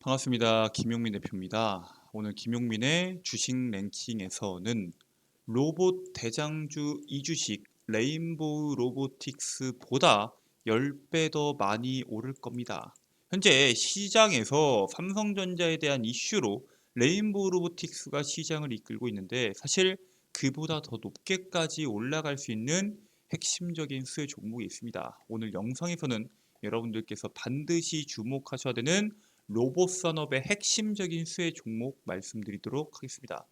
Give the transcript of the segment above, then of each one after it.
반갑습니다. 김용민 대표입니다. 오늘 김용민의 주식 랭킹에서는 로봇 대장주 2주식 레인보우 로보틱스보다 10배 더 많이 오를 겁니다. 현재 시장에서 삼성전자에 대한 이슈로 레인보우 로보틱스가 시장을 이끌고 있는데 사실 그보다 더 높게까지 올라갈 수 있는 핵심적인 수혜 종목이 있습니다. 오늘 영상에서는 여러분들께서 반드시 주목하셔야 되는 로봇 산업의 핵심적인 수혜 종목 말씀드리도록 하겠습니다.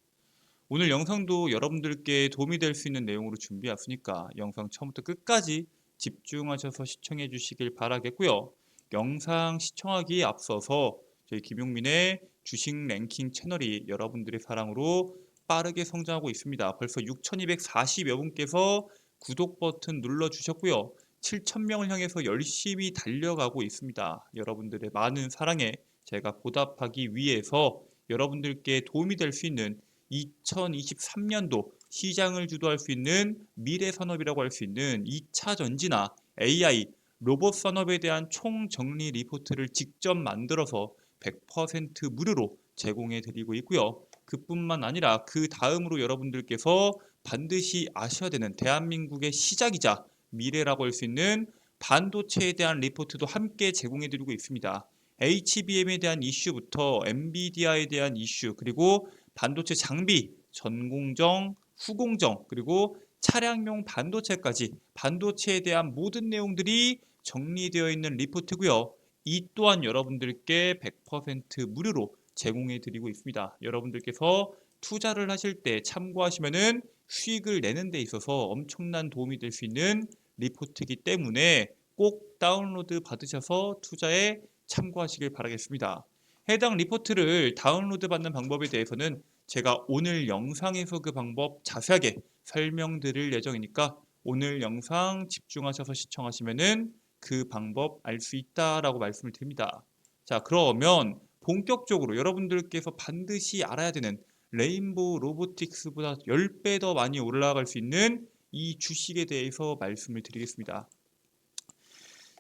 오늘 영상도 여러분들께 도움이 될 수 있는 내용으로 준비했으니까 영상 처음부터 끝까지 집중하셔서 시청해 주시길 바라겠고요. 영상 시청하기에 앞서서 저희 김용민의 주식 랭킹 채널이 여러분들의 사랑으로 빠르게 성장하고 있습니다. 벌써 6,240여 분께서 구독 버튼 눌러주셨고요. 7,000명을 향해서 열심히 달려가고 있습니다. 여러분들의 많은 사랑에 제가 보답하기 위해서 여러분들께 도움이 될 수 있는 2023년도 시장을 주도할 수 있는 미래 산업이라고 할 수 있는 2차 전지나 AI, 로봇 산업에 대한 총정리 리포트를 직접 만들어서 100% 무료로 제공해 드리고 있고요. 그뿐만 아니라 그 다음으로 여러분들께서 반드시 아셔야 되는 대한민국의 시작이자 미래라고 할 수 있는 반도체에 대한 리포트도 함께 제공해 드리고 있습니다. HBM에 대한 이슈부터 엔비디아에 대한 이슈, 그리고 반도체 장비, 전공정, 후공정, 그리고 차량용 반도체까지 반도체에 대한 모든 내용들이 정리되어 있는 리포트고요. 이 또한 여러분들께 100% 무료로 제공해 드리고 있습니다. 여러분들께서 투자를 하실 때 참고하시면은 수익을 내는 데 있어서 엄청난 도움이 될 수 있는 리포트이기 때문에 꼭 다운로드 받으셔서 투자에 참고하시길 바라겠습니다. 해당 리포트를 다운로드 받는 방법에 대해서는 제가 오늘 영상에서 그 방법 자세하게 설명드릴 예정이니까 오늘 영상 집중하셔서 시청하시면은 그 방법 알 수 있다라고 말씀을 드립니다. 자, 그러면 본격적으로 여러분들께서 반드시 알아야 되는 레인보우 로보틱스보다 10배 더 많이 올라갈 수 있는 이 주식에 대해서 말씀을 드리겠습니다.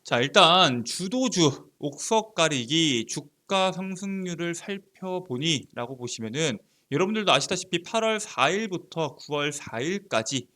자, 일단 주도주 옥석 가리기 주가 상승률을 살펴보니 라고 보시면은 여러분들도 아시다시피 8월 4일부터 9월 4일까지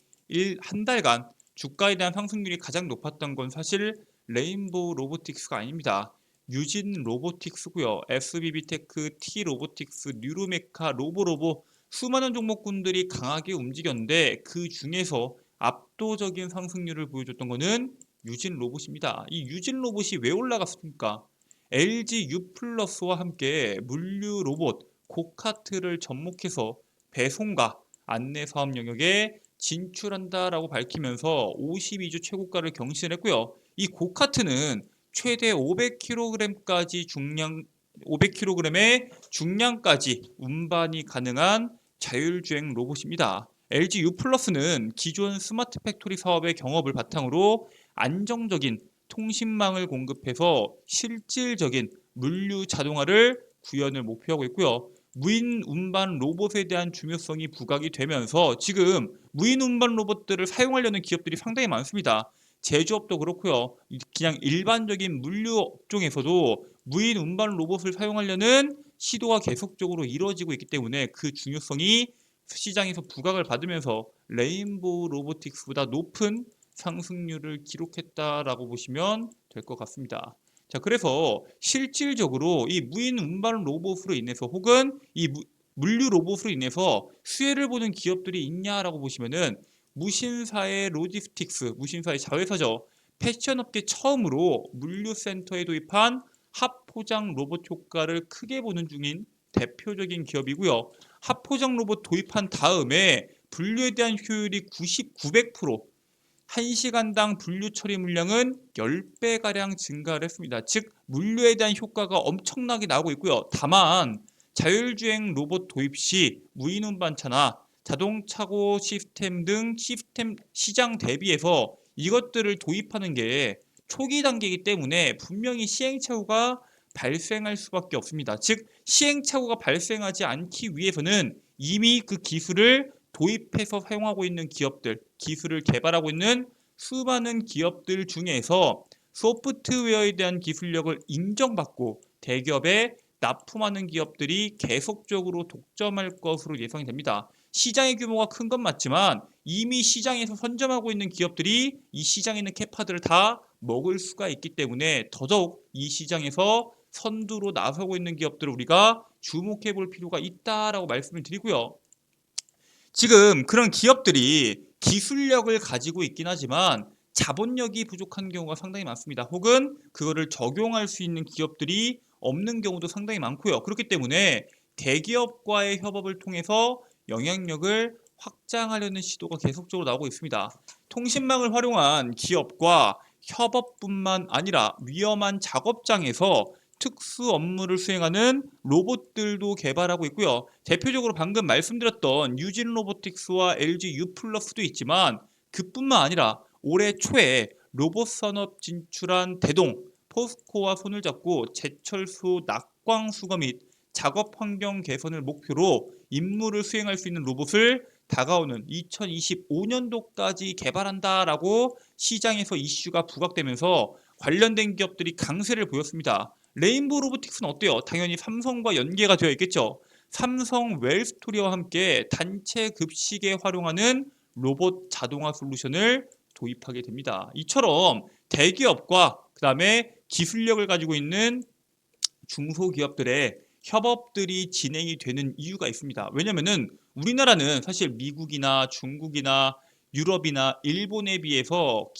한 달간 주가에 대한 상승률이 가장 높았던 건 사실 레인보우 로보틱스가 아닙니다. 유진 로보틱스고요. SBB테크, T 로보틱스, 뉴로메카, 로보로보 수많은 종목군들이 강하게 움직였는데 그 중에서 압도적인 상승률을 보여줬던 거는 유진 로봇입니다. 이 유진 로봇이 왜 올라갔습니까? LG U 플러스와 함께 물류 로봇 고카트를 접목해서 배송과 안내 사업 영역에 진출한다라고 밝히면서 52주 최고가를 경신했고요. 이 고카트는 최대 500kg까지 중량 500kg의 중량까지 운반이 가능한 자율주행 로봇입니다. LG U 플러스는 기존 스마트 팩토리 사업의 경험을 바탕으로 안정적인 통신망을 공급해서 실질적인 물류 자동화를 구현을 목표하고 있고요. 무인 운반 로봇에 대한 중요성이 부각이 되면서 지금 무인 운반 로봇들을 사용하려는 기업들이 상당히 많습니다. 제조업도 그렇고요. 그냥 일반적인 물류 업종에서도 무인 운반 로봇을 사용하려는 시도가 계속적으로 이루어지고 있기 때문에 그 중요성이 시장에서 부각을 받으면서 레인보우 로보틱스보다 높은 상승률을 기록했다라고 보시면 될 것 같습니다. 자, 그래서 실질적으로 이 무인 운반 로봇으로 인해서 혹은 이 물류 로봇으로 인해서 수혜를 보는 기업들이 있냐라고 보시면은 무신사의 로지스틱스, 무신사의 자회사죠. 패션업계 처음으로 물류센터에 도입한 합포장 로봇 효과를 크게 보는 중인 대표적인 기업이고요. 합포장 로봇 도입한 다음에 분류에 대한 효율이 900%, 1시간당 분류 처리 물량은 10배가량 증가를 했습니다. 즉 물류에 대한 효과가 엄청나게 나오고 있고요. 다만 자율주행 로봇 도입 시 무인 운반차나 자동차고 시스템 등 시스템 시장 대비해서 이것들을 도입하는 게 초기 단계이기 때문에 분명히 시행착오가 발생할 수밖에 없습니다. 즉 시행착오가 발생하지 않기 위해서는 이미 그 기술을 도입해서 사용하고 있는 기업들, 기술을 개발하고 있는 수많은 기업들 중에서 소프트웨어에 대한 기술력을 인정받고 대기업에 납품하는 기업들이 계속적으로 독점할 것으로 예상이 됩니다. 시장의 규모가 큰 건 맞지만 이미 시장에서 선점하고 있는 기업들이 이 시장에 있는 캐파들을 다 먹을 수가 있기 때문에 더더욱 이 시장에서 선두로 나서고 있는 기업들을 우리가 주목해 볼 필요가 있다라고 말씀을 드리고요. 지금 그런 기업들이 기술력을 가지고 있긴 하지만 자본력이 부족한 경우가 상당히 많습니다. 혹은 그거를 적용할 수 있는 기업들이 없는 경우도 상당히 많고요. 그렇기 때문에 대기업과의 협업을 통해서 영향력을 확장하려는 시도가 계속적으로 나오고 있습니다. 통신망을 활용한 기업과 협업뿐만 아니라 위험한 작업장에서 특수 업무를 수행하는 로봇들도 개발하고 있고요. 대표적으로 방금 말씀드렸던 유진 로보틱스와 LG U+도 있지만 그뿐만 아니라 올해 초에 로봇 산업 진출한 대동, 포스코와 손을 잡고 제철소 낙광 수거 및 작업 환경 개선을 목표로 임무를 수행할 수 있는 로봇을 다가오는 2025년도까지 개발한다라고 시장에서 이슈가 부각되면서 관련된 기업들이 강세를 보였습니다. 레인보우 로보틱스는 어때요? 당연히 삼성과 연계가 되어 있겠죠. 삼성 웰스토리와 함께 단체 급식에 활용하는 로봇 자동화 솔루션을 도입하게 됩니다. 이처럼 대기업과 그다음에 기술력을 가지고 있는 중소기업들의 협업들이 진행이 되는 이유가 있습니다. 왜냐면은 우리나라는 사실 미국이나 중국이나 유럽이나 일본에 비해서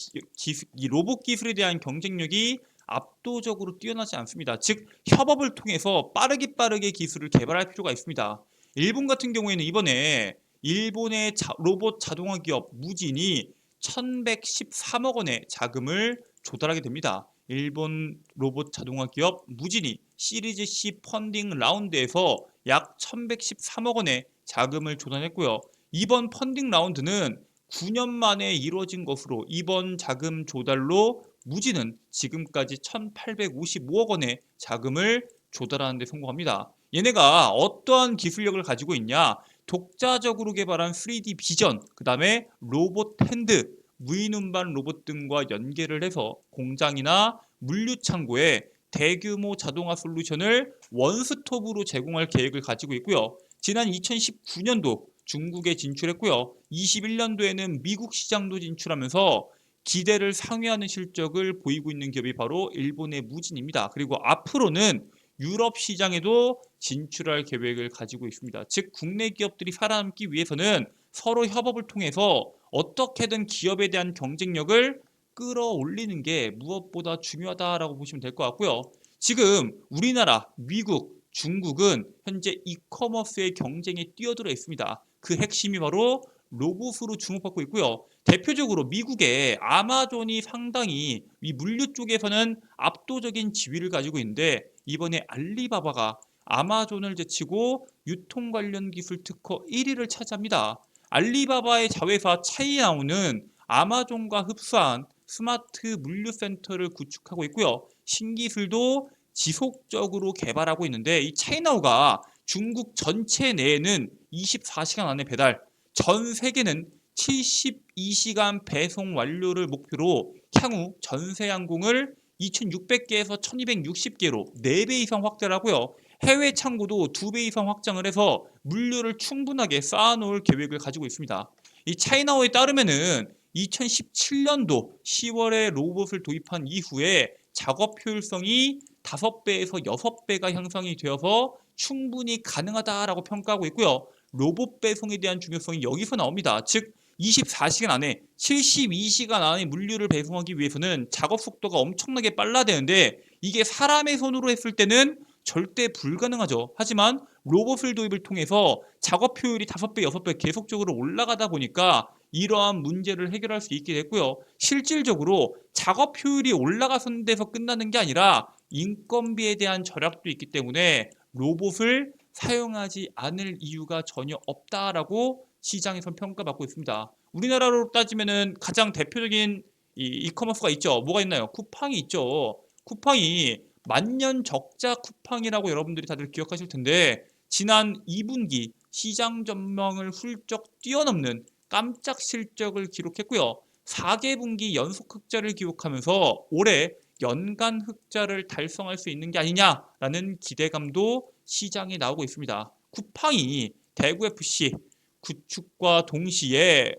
이 로봇 기술에 대한 경쟁력이 압도적으로 뛰어나지 않습니다. 즉 협업을 통해서 빠르게 기술을 개발할 필요가 있습니다. 일본 같은 경우에는 이번에 일본의 로봇 자동화 기업 무진이 1113억 원의 자금을 조달하게 됩니다. 일본 로봇 자동화 기업 무진이 시리즈 C 펀딩 라운드에서 약 1113억 원의 자금을 조달했고요. 이번 펀딩 라운드는 9년 만에 이루어진 것으로 이번 자금 조달로 무진은 지금까지 1855억 원의 자금을 조달하는 데 성공합니다. 얘네가 어떠한 기술력을 가지고 있냐? 독자적으로 개발한 3D 비전, 그 다음에 로봇 핸드, 무인 운반 로봇 등과 연계를 해서 공장이나 물류 창고에 대규모 자동화 솔루션을 원스톱으로 제공할 계획을 가지고 있고요. 지난 2019년도 중국에 진출했고요. 21년도에는 미국 시장도 진출하면서 기대를 상회하는 실적을 보이고 있는 기업이 바로 일본의 무진입니다. 그리고 앞으로는 유럽 시장에도 진출할 계획을 가지고 있습니다. 즉 국내 기업들이 살아남기 위해서는 서로 협업을 통해서 어떻게든 기업에 대한 경쟁력을 끌어올리는 게 무엇보다 중요하다라고 보시면 될 것 같고요. 지금 우리나라, 미국, 중국은 현재 이커머스의 경쟁에 뛰어들어 있습니다. 그 핵심이 바로 로봇으로 주목받고 있고요. 대표적으로 미국의 아마존이 상당히 이 물류 쪽에서는 압도적인 지위를 가지고 있는데 이번에 알리바바가 아마존을 제치고 유통 관련 기술 특허 1위를 차지합니다. 알리바바의 자회사 차이나우는 아마존과 흡사한 스마트 물류센터를 구축하고 있고요. 신기술도 지속적으로 개발하고 있는데 이 차이나우가 중국 전체 내에는 24시간 안에 배달, 전 세계는 72시간 배송 완료를 목표로 향후 전세 항공을 2,600개에서 1,260개로 4배 이상 확대를 하고요. 해외 창고도 2배 이상 확장을 해서 물류를 충분하게 쌓아놓을 계획을 가지고 있습니다. 이 차이나워에 따르면은 2017년도 10월에 로봇을 도입한 이후에 작업 효율성이 5배에서 6배가 향상이 되어서 충분히 가능하다라고 평가하고 있고요. 로봇 배송에 대한 중요성이 여기서 나옵니다. 즉 24시간 안에 72시간 안에 물류를 배송하기 위해서는 작업 속도가 엄청나게 빨라야 되는데 이게 사람의 손으로 했을 때는 절대 불가능하죠. 하지만 로봇을 도입을 통해서 작업 효율이 5배, 6배 계속적으로 올라가다 보니까 이러한 문제를 해결할 수 있게 됐고요. 실질적으로 작업 효율이 올라가는 데서 끝나는 게 아니라 인건비에 대한 절약도 있기 때문에 로봇을 사용하지 않을 이유가 전혀 없다라고 시장에서 평가받고 있습니다. 우리나라로 따지면은 가장 대표적인 이커머스가 있죠. 뭐가 있나요? 쿠팡이 있죠. 쿠팡이 만년 적자 쿠팡이라고 여러분들이 다들 기억하실 텐데 지난 2분기 시장 전망을 훌쩍 뛰어넘는 깜짝 실적을 기록했고요. 4개분기 연속 흑자를 기록하면서 올해 연간 흑자를 달성할 수 있는 게 아니냐라는 기대감도 시장에 나오고 있습니다. 쿠팡이 대구FC 구축과 동시에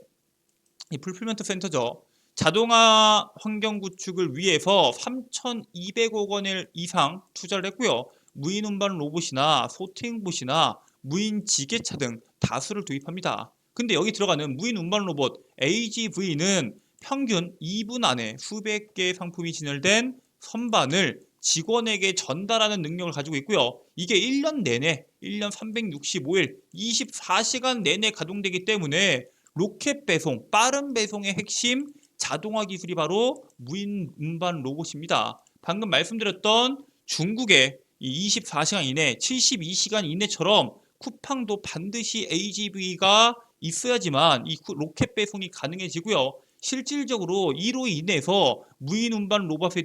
이 풀필먼트 센터죠. 자동화 환경 구축을 위해서 3,200억 원을 이상 투자를 했고요. 무인 운반 로봇이나 소팅봇이나 무인 지게차 등 다수를 도입합니다. 근데 여기 들어가는 무인 운반 로봇 AGV는 평균 2분 안에 수백 개의 상품이 진열된 선반을 직원에게 전달하는 능력을 가지고 있고요. 이게 1년 내내, 1년 365일, 24시간 내내 가동되기 때문에 로켓 배송, 빠른 배송의 핵심 자동화 기술이 바로 무인 운반 로봇입니다. 방금 말씀드렸던 중국의 24시간 이내, 72시간 이내처럼 쿠팡도 반드시 AGV가 있어야지만 이 로켓 배송이 가능해지고요. 실질적으로 이로 인해서 무인 운반 로봇에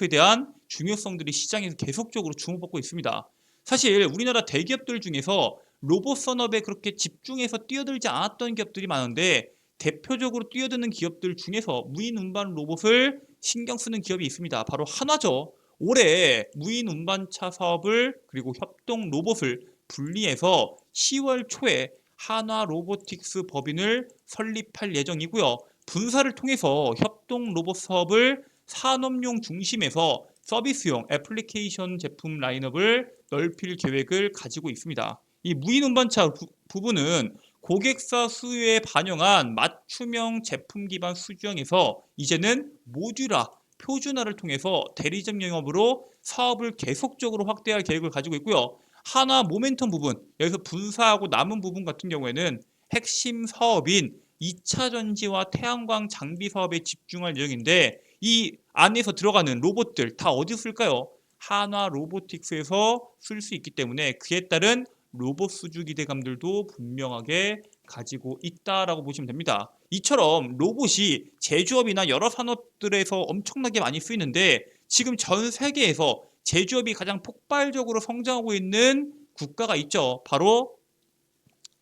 대한 중요성들이 시장에서 계속적으로 주목받고 있습니다. 사실 우리나라 대기업들 중에서 로봇 산업에 그렇게 집중해서 뛰어들지 않았던 기업들이 많은데 대표적으로 뛰어드는 기업들 중에서 무인 운반 로봇을 신경 쓰는 기업이 있습니다. 바로 한화죠. 올해 무인 운반차 사업을 그리고 협동 로봇을 분리해서 10월 초에 한화 로보틱스 법인을 설립할 예정이고요. 분사를 통해서 협동 로봇 사업을 산업용 중심에서 서비스용 애플리케이션 제품 라인업을 넓힐 계획을 가지고 있습니다. 이 무인 운반차 부분은 고객사 수요에 반영한 맞춤형 제품 기반 수주형에서 이제는 모듈화, 표준화를 통해서 대리점 영업으로 사업을 계속적으로 확대할 계획을 가지고 있고요. 하나 모멘텀 부분, 여기서 분사하고 남은 부분 같은 경우에는 핵심 사업인 2차 전지와 태양광 장비 사업에 집중할 예정인데 이 안에서 들어가는 로봇들 다 어디 쓸까요? 한화 로보틱스에서 쓸 수 있기 때문에 그에 따른 로봇 수주 기대감들도 분명하게 가지고 있다라고 보시면 됩니다. 이처럼 로봇이 제조업이나 여러 산업들에서 엄청나게 많이 쓰이는데 지금 전 세계에서 제조업이 가장 폭발적으로 성장하고 있는 국가가 있죠. 바로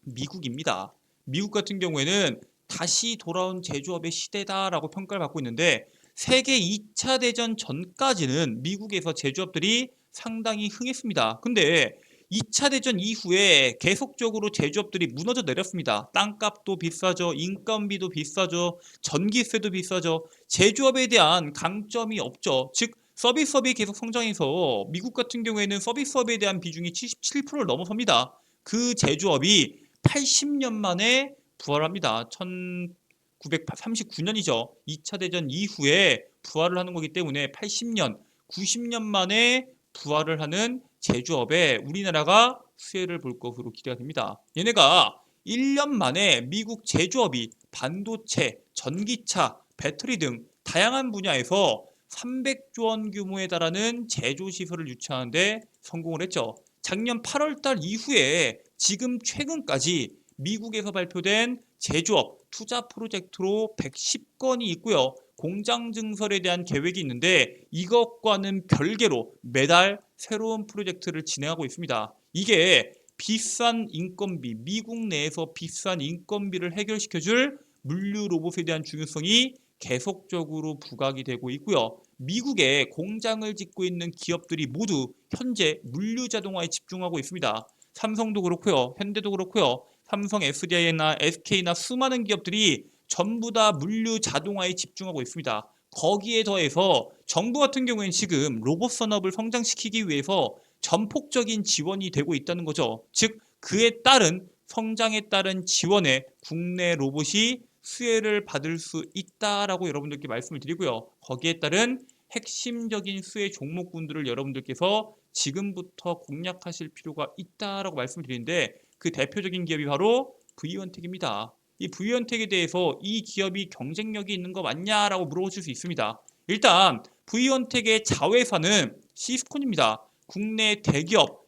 미국입니다. 미국 같은 경우에는 다시 돌아온 제조업의 시대다라고 평가를 받고 있는데 세계 2차 대전 전까지는 미국에서 제조업들이 상당히 흥했습니다. 근데 2차 대전 이후에 계속적으로 제조업들이 무너져 내렸습니다. 땅값도 비싸죠. 인건비도 비싸죠. 전기세도 비싸죠. 제조업에 대한 강점이 없죠. 즉 서비스업이 계속 성장해서 미국 같은 경우에는 서비스업에 대한 비중이 77%를 넘어섭니다. 그 제조업이 80년 만에 부활합니다. 1939년이죠. 2차 대전 이후에 부활을 하는 거기 때문에 80년, 90년 만에 부활을 하는 제조업에 우리나라가 수혜를 볼 것으로 기대가 됩니다. 얘네가 1년 만에 미국 제조업이 반도체, 전기차, 배터리 등 다양한 분야에서 300조 원 규모에 달하는 제조 시설을 유치하는 데 성공을 했죠. 작년 8월 달 이후에 지금 최근까지 미국에서 발표된 제조업 투자 프로젝트로 110건이 있고요. 공장 증설에 대한 계획이 있는데 이것과는 별개로 매달 새로운 프로젝트를 진행하고 있습니다. 이게 비싼 인건비, 미국 내에서 비싼 인건비를 해결시켜줄 물류 로봇에 대한 중요성이 계속적으로 부각이 되고 있고요. 미국에 공장을 짓고 있는 기업들이 모두 현재 물류 자동화에 집중하고 있습니다. 삼성도 그렇고요. 현대도 그렇고요. 삼성, SDI나 SK나 수많은 기업들이 전부 다 물류 자동화에 집중하고 있습니다. 거기에 더해서 정부 같은 경우에는 지금 로봇 산업을 성장시키기 위해서 전폭적인 지원이 되고 있다는 거죠. 즉 그에 따른 성장에 따른 지원에 국내 로봇이 수혜를 받을 수 있다라고 여러분들께 말씀을 드리고요. 거기에 따른 핵심적인 수혜 종목군들을 여러분들께서 지금부터 공략하실 필요가 있다라고 말씀을 드리는데 그 대표적인 기업이 바로 V원텍입니다. 이 V원텍에 대해서 이 기업이 경쟁력이 있는 거 맞냐라고 물어보실 수 있습니다. 일단 V원텍의 자회사는 시스콘입니다. 국내 대기업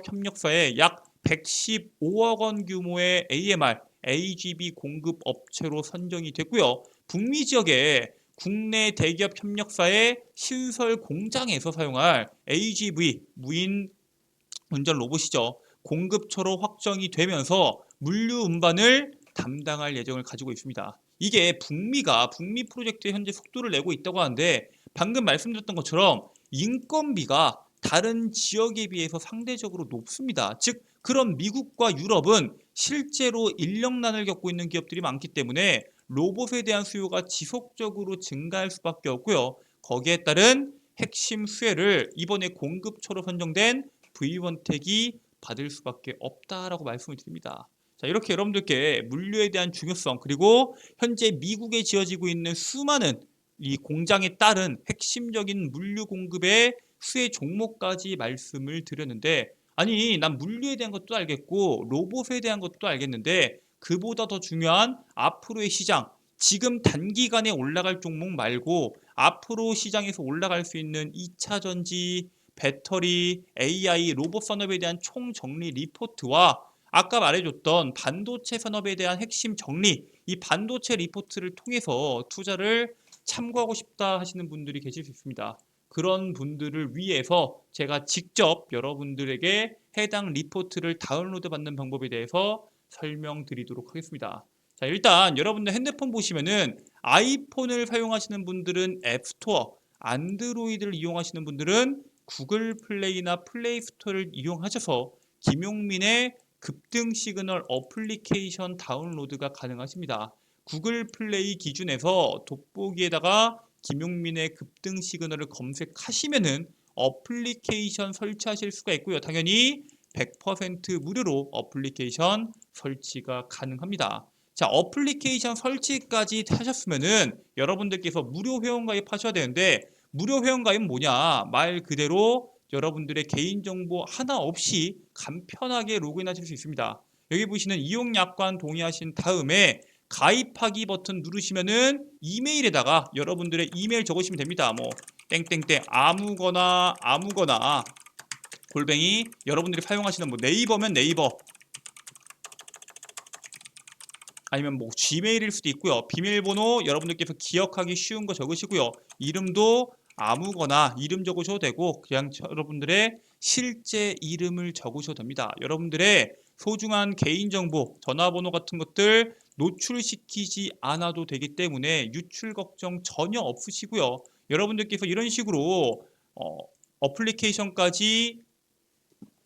협력사에 약 115억 원 규모의 AMR, AGB 공급 업체로 선정이 됐고요. 북미 지역에 국내 대기업 협력사의 신설 공장에서 사용할 AGV 무인 운전 로봇이죠. 공급처로 확정이 되면서 물류 운반을 담당할 예정을 가지고 있습니다. 이게 북미 프로젝트에 현재 속도를 내고 있다고 하는데 방금 말씀드렸던 것처럼 인건비가 다른 지역에 비해서 상대적으로 높습니다. 즉 그런 미국과 유럽은 실제로 인력난을 겪고 있는 기업들이 많기 때문에 로봇에 대한 수요가 지속적으로 증가할 수밖에 없고요. 거기에 따른 핵심 수혜를 이번에 공급처로 선정된 V1텍이 받을 수밖에 없다라고 말씀을 드립니다. 자, 이렇게 여러분들께 물류에 대한 중요성 그리고 현재 미국에 지어지고 있는 수많은 이 공장에 따른 핵심적인 물류 공급의 수혜 종목까지 말씀을 드렸는데 아니 난 물류에 대한 것도 알겠고 로봇에 대한 것도 알겠는데 그보다 더 중요한 앞으로의 시장 지금 단기간에 올라갈 종목 말고 앞으로 시장에서 올라갈 수 있는 2차 전지, 배터리, AI, 로봇 산업에 대한 총정리 리포트와 아까 말해줬던 반도체 산업에 대한 핵심 정리 이 반도체 리포트를 통해서 투자를 참고하고 싶다 하시는 분들이 계실 수 있습니다. 그런 분들을 위해서 제가 직접 여러분들에게 해당 리포트를 다운로드 받는 방법에 대해서 설명드리도록 하겠습니다. 자, 일단 여러분들 핸드폰 보시면은 아이폰을 사용하시는 분들은 앱스토어, 안드로이드를 이용하시는 분들은 구글 플레이나 플레이 스토어를 이용하셔서 김용민의 급등 시그널 어플리케이션 다운로드가 가능하십니다. 구글 플레이 기준에서 돋보기에다가 김용민의 급등 시그널을 검색하시면은 어플리케이션 설치하실 수가 있고요. 당연히 100% 무료로 어플리케이션 설치가 가능합니다. 자, 어플리케이션 설치까지 하셨으면은 여러분들께서 무료 회원 가입하셔야 되는데 무료 회원 가입은 뭐냐? 말 그대로 여러분들의 개인정보 하나 없이 간편하게 로그인하실 수 있습니다. 여기 보시는 이용 약관 동의하신 다음에 가입하기 버튼 누르시면은 이메일에다가 여러분들의 이메일 적으시면 됩니다. 뭐 땡땡땡 아무거나 골뱅이 여러분들이 사용하시는 뭐 네이버면 네이버 아니면 뭐 지메일일 수도 있고요. 비밀번호 여러분들께서 기억하기 쉬운 거 적으시고요. 이름도 아무거나 이름 적으셔도 되고 그냥 여러분들의 실제 이름을 적으셔도 됩니다. 여러분들의 소중한 개인정보, 전화번호 같은 것들 노출시키지 않아도 되기 때문에 유출 걱정 전혀 없으시고요. 여러분들께서 이런 식으로 어플리케이션까지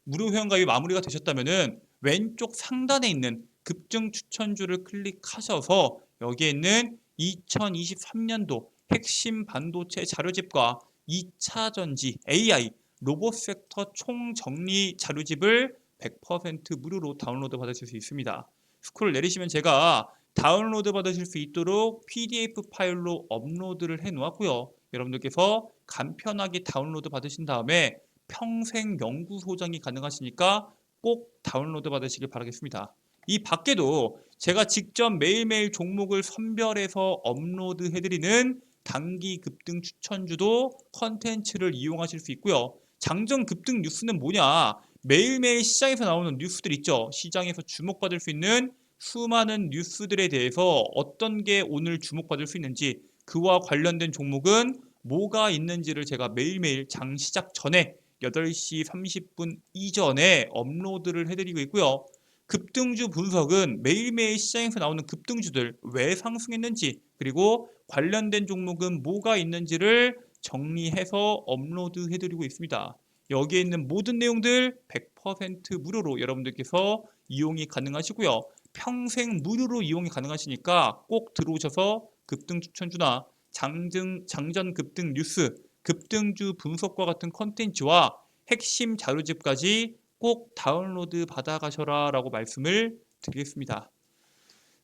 무료 회원가입이 마무리가 되셨다면은 왼쪽 상단에 있는 급증 추천주를 클릭하셔서 여기에 있는 2023년도 핵심 반도체 자료집과 2차 전지 AI 로봇 섹터 총정리 자료집을 100% 무료로 다운로드 받으실 수 있습니다. 스크롤 내리시면 제가 다운로드 받으실 수 있도록 PDF 파일로 업로드를 해 놓았고요. 여러분들께서 간편하게 다운로드 받으신 다음에 평생 연구 소장이 가능하시니까 꼭 다운로드 받으시길 바라겠습니다. 이 밖에도 제가 직접 매일매일 종목을 선별해서 업로드 해드리는 단기 급등 추천주도 컨텐츠를 이용하실 수 있고요. 장전 급등 뉴스는 뭐냐? 매일매일 시장에서 나오는 뉴스들 있죠. 시장에서 주목받을 수 있는 수많은 뉴스들에 대해서 어떤 게 오늘 주목받을 수 있는지 그와 관련된 종목은 뭐가 있는지를 제가 매일매일 장 시작 전에 8시 30분 이전에 업로드를 해드리고 있고요. 급등주 분석은 매일매일 시장에서 나오는 급등주들 왜 상승했는지 그리고 관련된 종목은 뭐가 있는지를 정리해서 업로드 해드리고 있습니다. 여기에 있는 모든 내용들 100% 무료로 여러분들께서 이용이 가능하시고요. 평생 무료로 이용이 가능하시니까 꼭 들어오셔서 급등 추천주나 장전 급등 뉴스, 급등주 분석과 같은 컨텐츠와 핵심 자료집까지 꼭 다운로드 받아가셔라 라고 말씀을 드리겠습니다.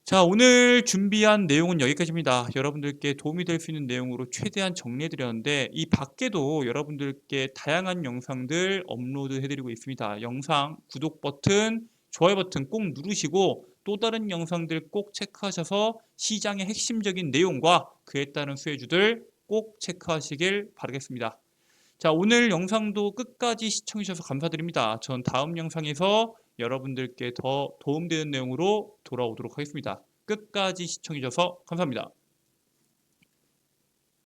자, 오늘 준비한 내용은 여기까지입니다. 여러분들께 도움이 될 수 있는 내용으로 최대한 정리해드렸는데 이 밖에도 여러분들께 다양한 영상들 업로드 해드리고 있습니다. 영상 구독 버튼, 좋아요 버튼 꼭 누르시고 또 다른 영상들 꼭 체크하셔서 시장의 핵심적인 내용과 그에 따른 수혜주들 꼭 체크하시길 바라겠습니다. 자, 오늘 영상도 끝까지 시청해주셔서 감사드립니다. 전 다음 영상에서 여러분들께 더 도움되는 내용으로 돌아오도록 하겠습니다. 끝까지 시청해주셔서 감사합니다.